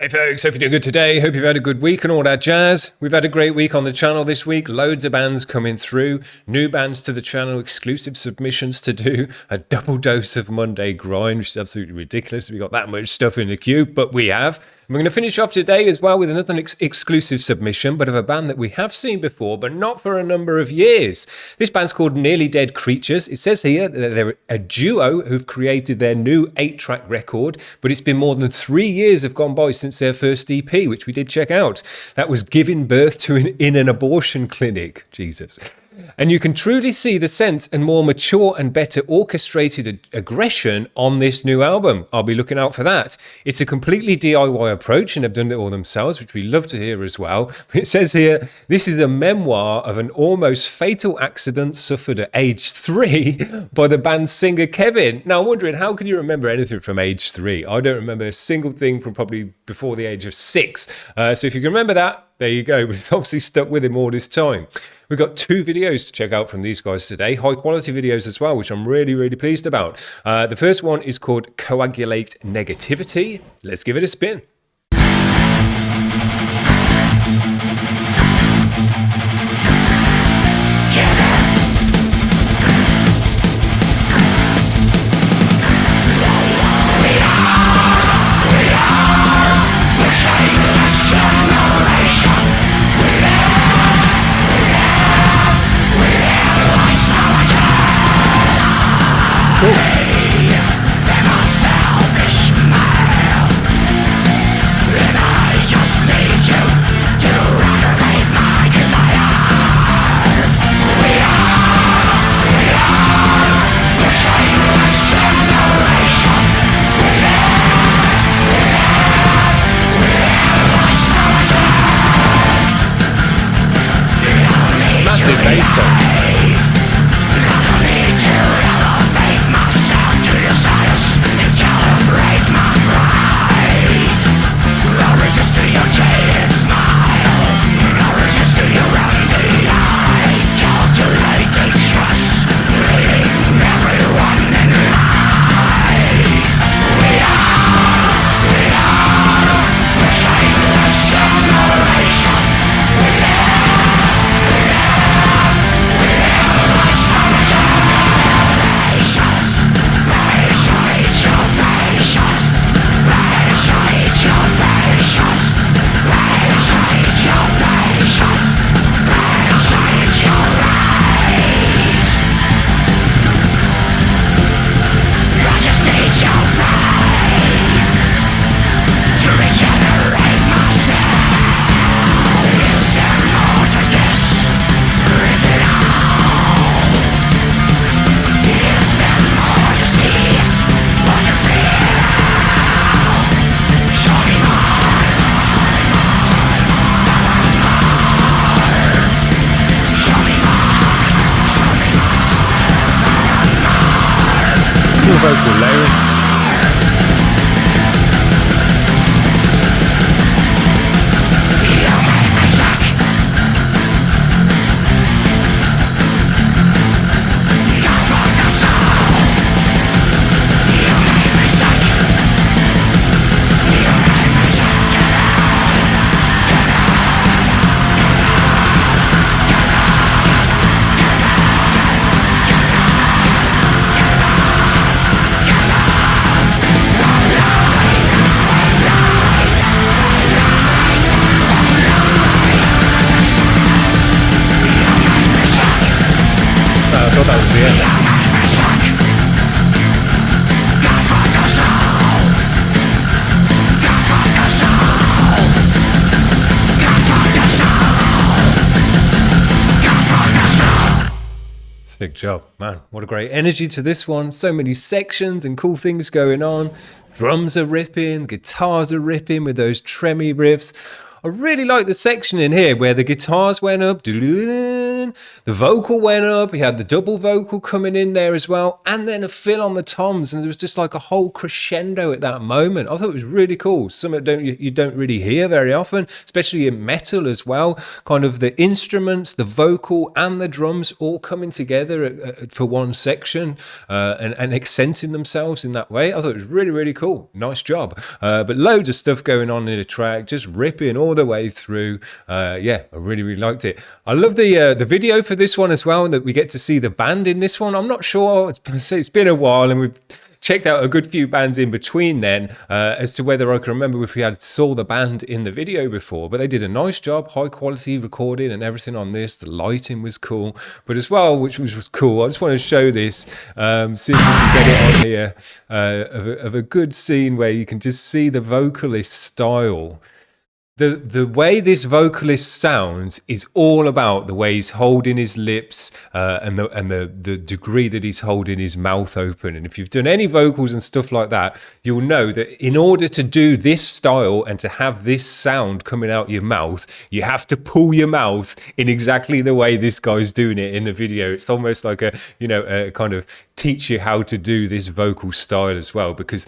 Hey folks, hope you're doing good today. Hope you've had a good week and all that jazz. We've had a great week on the channel this week. Loads of bands coming through. New bands to the channel, exclusive submissions to do. A double dose of Monday grind, which is absolutely ridiculous. We got that much stuff in the queue, but we have. And we're going to finish off today as well with another exclusive submission, but of a band that we have seen before, but not for a number of years. This band's called Nearly Dead Creatures. It says here that they're a duo who've created their new 8-track record, but it's been more than 3 years have gone by since their first EP, which we did check out. That was giving birth to in an abortion clinic. Jesus. And you can truly see the sense and more mature and better orchestrated aggression on this new album. I'll be looking out for that. It's a completely DIY approach and have done it all themselves, which we love to hear as well. But it says here, this is a memoir of an almost fatal accident suffered at age 3 by the band's singer Kevin. Now I'm wondering, how can you remember anything from age 3? I don't remember a single thing from probably before the age of 6. So if you can remember that, there you go. But it's obviously stuck with him all this time. We've got 2 videos to check out from these guys today, high quality videos as well, which I'm really, really pleased about. The first one is called Coagulate Negativity. Let's give it a spin. Massive bass tone. Vocal layering. I thought that was the end. Sick job, man. What a great energy to this one. So many sections and cool things going on. Drums are ripping, guitars are ripping with those tremmy riffs. I really like the section in here where the guitars went up, the vocal went up, you had the double vocal coming in there as well, and then a fill on the toms, and there was just like a whole crescendo at that moment. I thought it was really cool. Something you don't really hear very often, especially in metal as well. Kind of the instruments, the vocal, and the drums all coming together for one section and accenting themselves in that way. I thought it was really, really cool. Nice job. But loads of stuff going on in the track, just ripping all the way through. Yeah, I really, really liked it. I love the video for this one as well, and that we get to see the band in this one. I'm not sure. It's been a while, and we've checked out a good few bands in between then as to whether I can remember if we had saw the band in the video before, but they did a nice job, high quality recording and everything on this. The lighting was cool, but as well, which was cool, I just want to show this, see if we can get it on here, of a good scene where you can just see the vocalist style. The way this vocalist sounds is all about the way he's holding his lips and the degree that he's holding his mouth open. And if you've done any vocals and stuff like that, you'll know that in order to do this style and to have this sound coming out your mouth, you have to pull your mouth in exactly the way this guy's doing it in the video. It's almost like a kind of teach you how to do this vocal style as well, because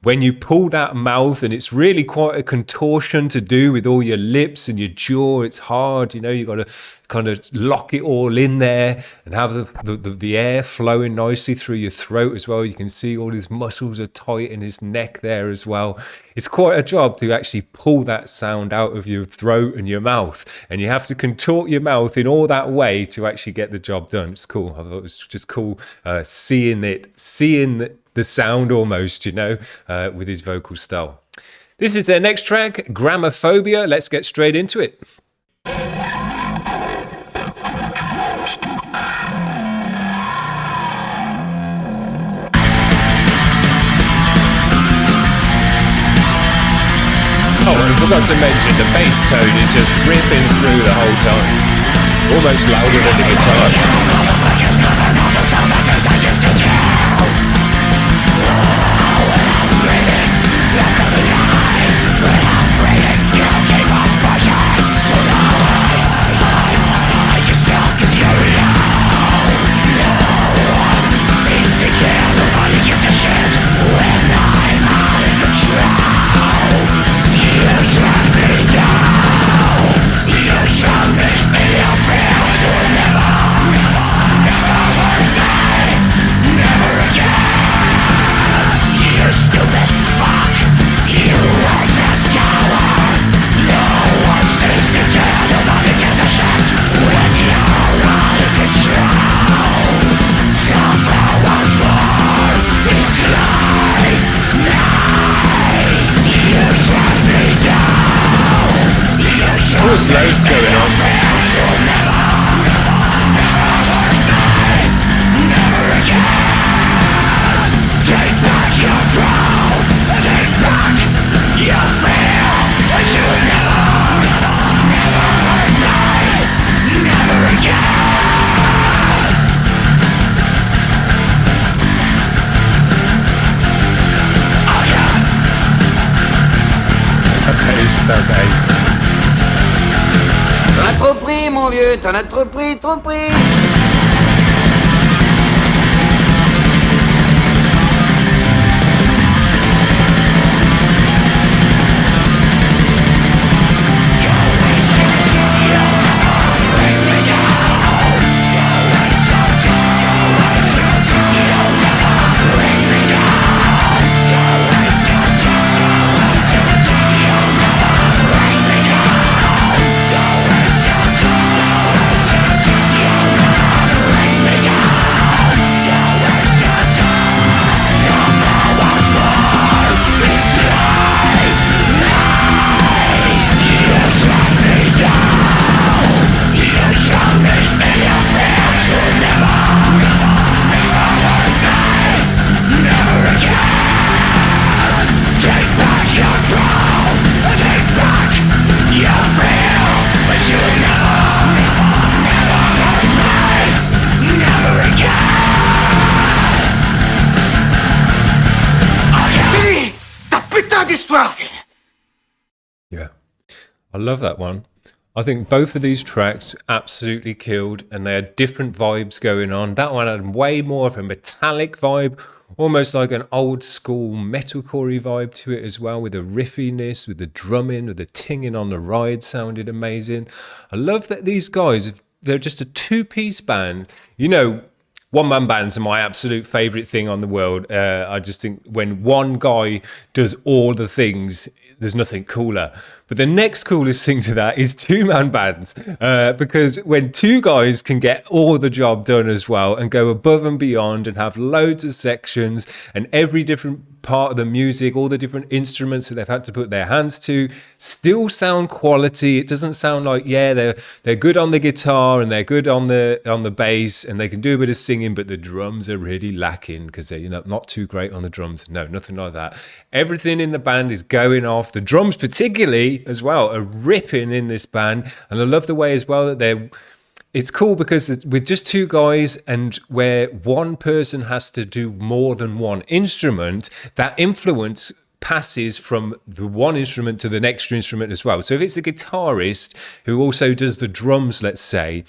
when you pull that mouth, and it's really quite a contortion to do with all your lips and your jaw, it's hard, you got to kind of lock it all in there and have the air flowing nicely through your throat as well. You can see all his muscles are tight in his neck there as well. It's quite a job to actually pull that sound out of your throat and your mouth, and you have to contort your mouth in all that way to actually get the job done. It's cool. I thought it was just cool seeing the sound almost, with his vocal style. This is their next track, Gramo, Phobia. Let's get straight into it. Oh, and I forgot to mention, the bass tone is just ripping through the whole time. Almost louder than the guitar. There's loads going on. That sounds amazing. T'en as trop pris, mon vieux, t'en as trop pris, trop pris. I love that one. I think both of these tracks absolutely killed, and they had different vibes going on. That one had way more of a metallic vibe, almost like an old school metalcore vibe to it as well, with the riffiness, with the drumming, with the tinging on the ride sounded amazing. I love that these guys, they're just a two-piece band. You know, one-man bands are my absolute favorite thing on the world. I just think when one guy does all the things, there's nothing cooler. But the next coolest thing to that is two-man bands, because when two guys can get all the job done as well and go above and beyond and have loads of sections and every different part of the music, all the different instruments that they've had to put their hands to, still sound quality. It doesn't sound like, they're good on the guitar and they're good on the bass and they can do a bit of singing, but the drums are really lacking because they're not too great on the drums. No, nothing like that. Everything in the band is going off. The drums particularly as well are ripping in this band, and I love the way as well that it's cool because it's with just two guys, and where one person has to do more than one instrument, that influence passes from the one instrument to the next instrument as well. So if it's a guitarist who also does the drums, let's say,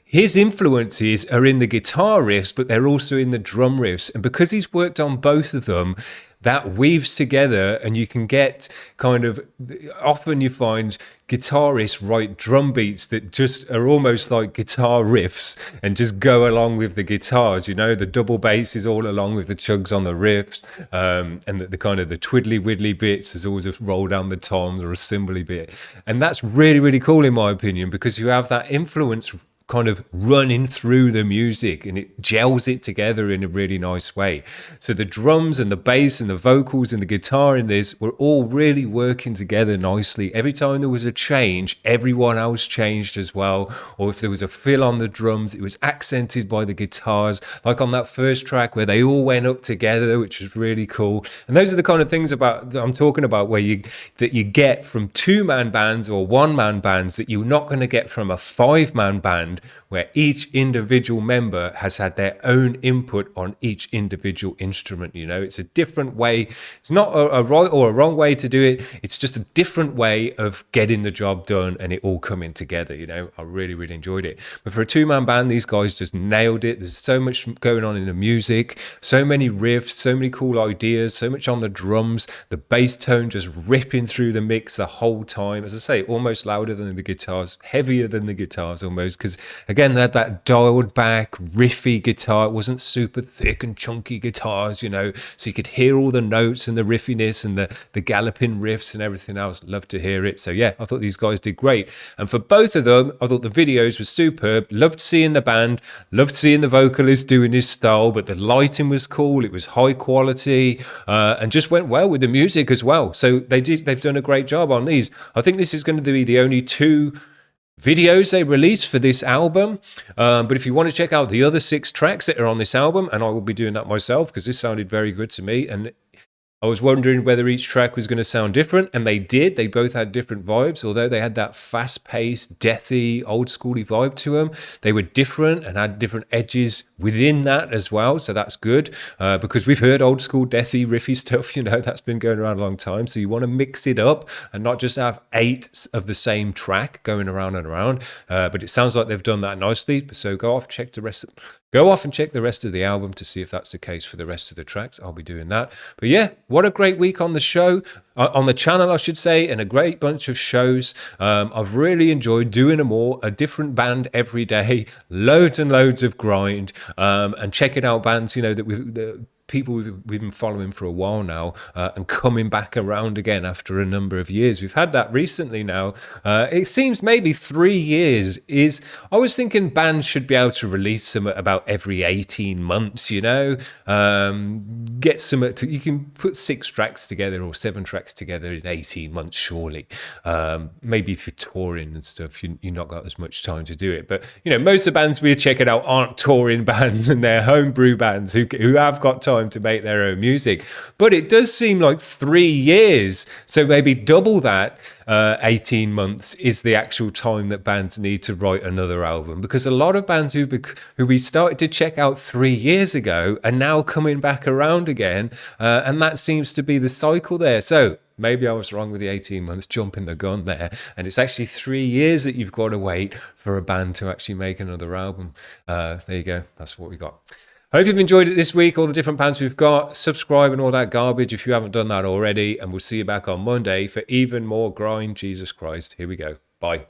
his influences are in the guitar riffs, but they're also in the drum riffs. And because he's worked on both of them, that weaves together, and you can get often you find guitarists write drum beats that just are almost like guitar riffs and just go along with the guitars. The double bass is all along with the chugs on the riffs, and the kind of the twiddly widdly bits. There's always a roll down the toms or a cymbally bit, and that's really, really cool in my opinion, because you have that influence kind of running through the music and it gels it together in a really nice way. So the drums and the bass and the vocals and the guitar in this were all really working together nicely. Every time there was a change, everyone else changed as well. Or if there was a fill on the drums, it was accented by the guitars, like on that first track where they all went up together, which was really cool. And those are the kind of things that I'm talking about, where you get from two-man bands or one-man bands that you're not going to get from a five-man band, where each individual member has had their own input on each individual instrument. It's a different way. It's not a right or a wrong way to do it. It's just a different way of getting the job done and it all coming together. I really, really enjoyed it. But for a two-man band, these guys just nailed it. There's so much going on in the music, so many riffs, so many cool ideas, so much on the drums, the bass tone just ripping through the mix the whole time. As I say, almost louder than the guitars, heavier than the guitars almost, because again, they had that dialed back, riffy guitar. It wasn't super thick and chunky guitars, so you could hear all the notes and the riffiness and the galloping riffs and everything else. Love to hear it. So yeah, I thought these guys did great. And for both of them, I thought the videos were superb. Loved seeing the band, loved seeing the vocalist doing his style, but the lighting was cool. It was high quality, and just went well with the music as well. So they've done a great job on these. I think this is going to be the only two videos they released for this album, but if you want to check out the other 6 tracks that are on this album, and I will be doing that myself because this sounded very good to me, and I was wondering whether each track was going to sound different, and they did. They both had different vibes, although they had that fast-paced, deathy, old-schooly vibe to them. They were different and had different edges within that as well, so that's good, because we've heard old-school, deathy, riffy stuff, that's been going around a long time, so you want to mix it up and not just have 8 of the same track going around and around, but it sounds like they've done that nicely, so go off and check the rest of the album to see if that's the case for the rest of the tracks. I'll be doing that. But yeah, what a great week on the show, on the channel, I should say, and a great bunch of shows. I've really enjoyed doing them all, a different band every day, loads and loads of grind, and checking out bands, that people we've been following for a while now, and coming back around again after a number of years. We've had that recently now. It seems maybe 3 years is... I was thinking bands should be able to release some about every 18 months, get some... You can put 6 tracks together or 7 tracks together in 18 months, surely. Maybe if you're touring and stuff, you're not got as much time to do it. But, most of the bands we're checking out aren't touring bands, and they're homebrew bands who have got time to make their own music. But it does seem like 3 years, so maybe double that, 18 months is the actual time that bands need to write another album, because a lot of bands who we started to check out 3 years ago are now coming back around again, and that seems to be the cycle there. So maybe I was wrong with the 18 months, jumping the gun there. And it's actually 3 years that you've got to wait for a band to actually make another album. There you go. That's what we got. Hope you've enjoyed it this week, all the different bands we've got. Subscribe and all that garbage if you haven't done that already. And we'll see you back on Monday for even more grind. Jesus Christ. Here we go. Bye.